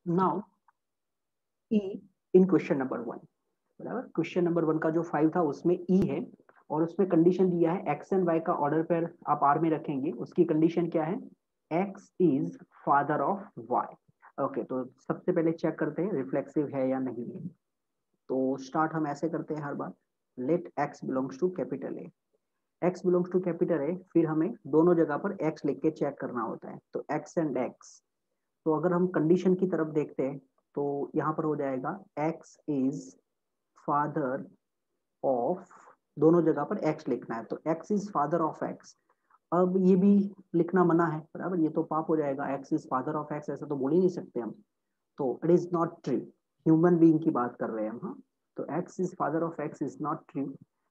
Now ई इन question number 1, बराबर। Question number 1 का जो 5 था उसमें ई है और उसमें कंडीशन दिया है एक्स एंड वाई का ऑर्डर पेयर आप आर में रखेंगे। उसकी कंडीशन क्या है? X is father of y. Okay, तो सबसे पहले चेक करते हैं रिफ्लेक्सिव है या नहीं है। तो स्टार्ट हम ऐसे करते हैं हर बार, let X belongs to capital A. X belongs to capital A, फिर हमें दोनों जगह पर एक्स लिख के चेक करना होता है। तो एक्स एंड एक्स, तो अगर हम कंडीशन की तरफ देखते हैं तो यहाँ पर हो जाएगा एक्स इज फादर ऑफ, दोनों जगह पर एक्स लिखना है तो x is father of x. अब ये भी लिखना मना है, बराबर, ये तो पाप हो जाएगा। X is father of x ऐसा तो बोल ही नहीं सकते हम, तो it is not true. Human being की बात कर रहे हैं हम, हाँ। तो x is father of x is not true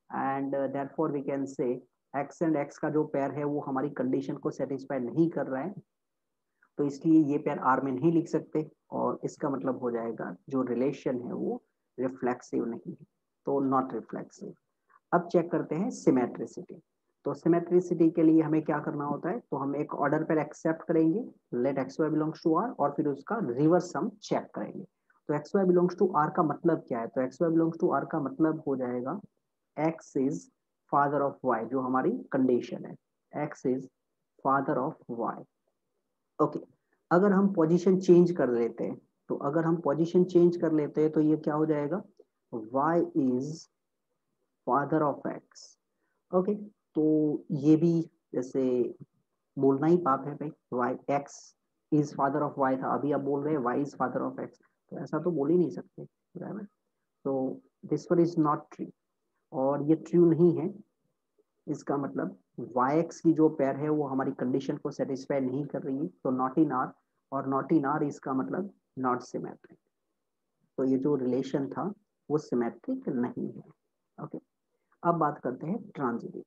and therefore we can say x and x का जो पेयर है वो हमारी कंडीशन को सेटिस्फाई नहीं कर रहा है, तो इसलिए ये पेयर आर में नहीं लिख सकते और इसका मतलब हो जाएगा जो रिलेशन है वो रिफ्लेक्सिव नहीं है, तो नॉट रिफ्लेक्सिव। अब चेक करते हैं सिमेट्रिसिटी। तो सिमेट्रिसिटी के लिए हमें क्या करना होता है? तो हम एक ऑर्डर पर एक्सेप्ट करेंगे, let x Y belongs to R, और फिर उसका रिवर्स हम चेक करेंगे। तो x Y belongs to R का मतलब क्या है? तो x Y belongs to R का मतलब हो जाएगा x is father of y, जो हमारी कंडीशन है, x is father of y. Okay, अगर हम पोजीशन चेंज कर लेते हैं, तो अगर हम पोजीशन चेंज कर लेते हैं तो ये क्या हो जाएगा? y is father of x। Okay, तो ये भी जैसे बोलना ही पाप है भाई, y x is father of y था, अभी आप बोल रहे हैं y is father of x, तो ऐसा तो बोल ही नहीं सकते, बराबर। तो this one is not true, और ये ट्रू नहीं है। इसका मतलब yx की जो पेयर है वो हमारी कंडीशन को सेटिस्फाई नहीं कर रही है, तो नॉट इन आर, और नॉट इन आर इसका मतलब नॉट सिमेट्रिक। तो ये जो रिलेशन था वो सिमेट्रिक नहीं है। ओके, अब बात करते हैं ट्रांजिटिव।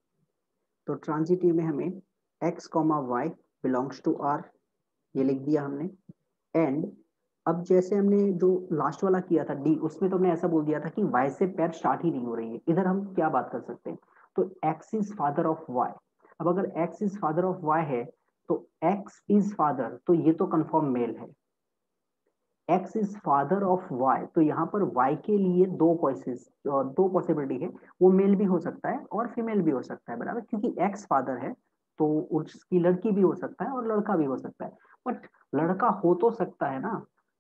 तो ट्रांजिटिव में हमें x comma y belongs to R, ये लिख दिया हमने। एंड अब जैसे हमने जो लास्ट वाला किया था डी, उसमें तो हमने ऐसा बोल दिया था कि y से पेयर स्टार्ट ही नहीं हो रही है। इधर हम क्या बात कर सकते हैं? तो x is father of y। अब अगर x is father of y है तो x इज फादर, तो ये तो कंफर्म मेल है। x is father of y, तो यहाँ पर y के लिए दो पॉसिबिलिटी है, वो मेल भी हो सकता है और फीमेल भी हो सकता है, बराबर, क्योंकि x फादर है तो उसकी लड़की भी हो सकता है और लड़का भी हो सकता है। बट लड़का हो तो सकता है ना,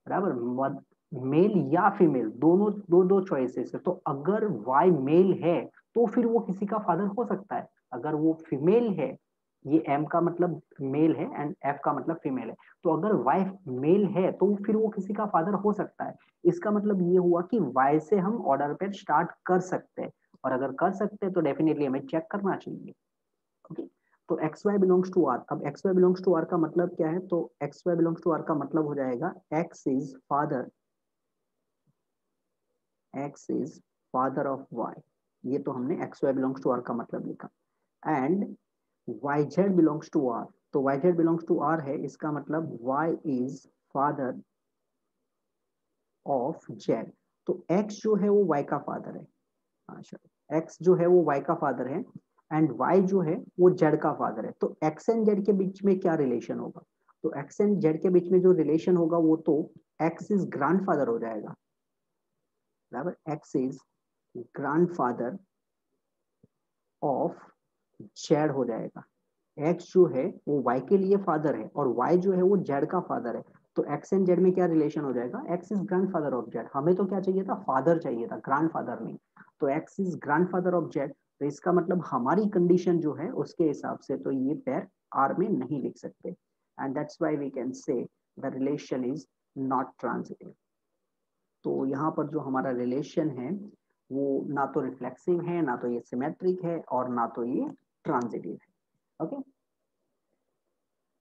बराबर, मेल या फीमेल, दोनों दो दो चॉइसेस है। तो अगर y मेल है तो फिर वो किसी का फादर हो सकता है। अगर वो फीमेल है, ये m का मतलब मेल है एंड f का मतलब फीमेल है, तो अगर वाइफ मेल है तो फिर वो किसी का फादर हो सकता है। इसका मतलब ये हुआ कि वाई से हम ऑर्डर पे स्टार्ट कर सकते हैं, और अगर कर सकते हैं तो डेफिनेटली हमें चेक करना चाहिए। ओके, तो x Y belongs to R. अब X Y belongs to R का मतलब क्या है? तो x Y belongs to R का मतलब हो जाएगा x is father of Y. ये तो हमने X Y belongs to R का मतलब लिखा। And Y Z belongs to R, तो Y Z belongs to R है, इसका मतलब Y is father of Z. तो x जो है वो y का फादर है, अच्छा, x जो है वो y का फादर है एंड y जो है वो z का फादर है। तो x एंड z के बीच में क्या रिलेशन होगा? तो x एंड z के बीच में जो रिलेशन होगा वो तो x इज ग्रैंडफादर हो जाएगा, बराबर, x is grandfather of z हो जाएगा। x जो है वो y के लिए फादर है और y जो है वो z का फादर है। तो x एंड z में क्या रिलेशन हो जाएगा? x is grandfather of z। हमें तो क्या चाहिए था? फादर चाहिए था, ग्रैंडफादर नहीं। तो x is grandfather of z, तो इसका मतलब हमारी कंडीशन जो है उसके हिसाब से तो ये पेयर आर में नहीं लिख सकते, and that's why we can say the relation is not transitive. तो यहाँ पर जो हमारा रिलेशन है वो ना तो रिफ्लेक्सिव है, ना तो ये सिमेट्रिक है, और ना तो ये ट्रांजिटिव है। ओके,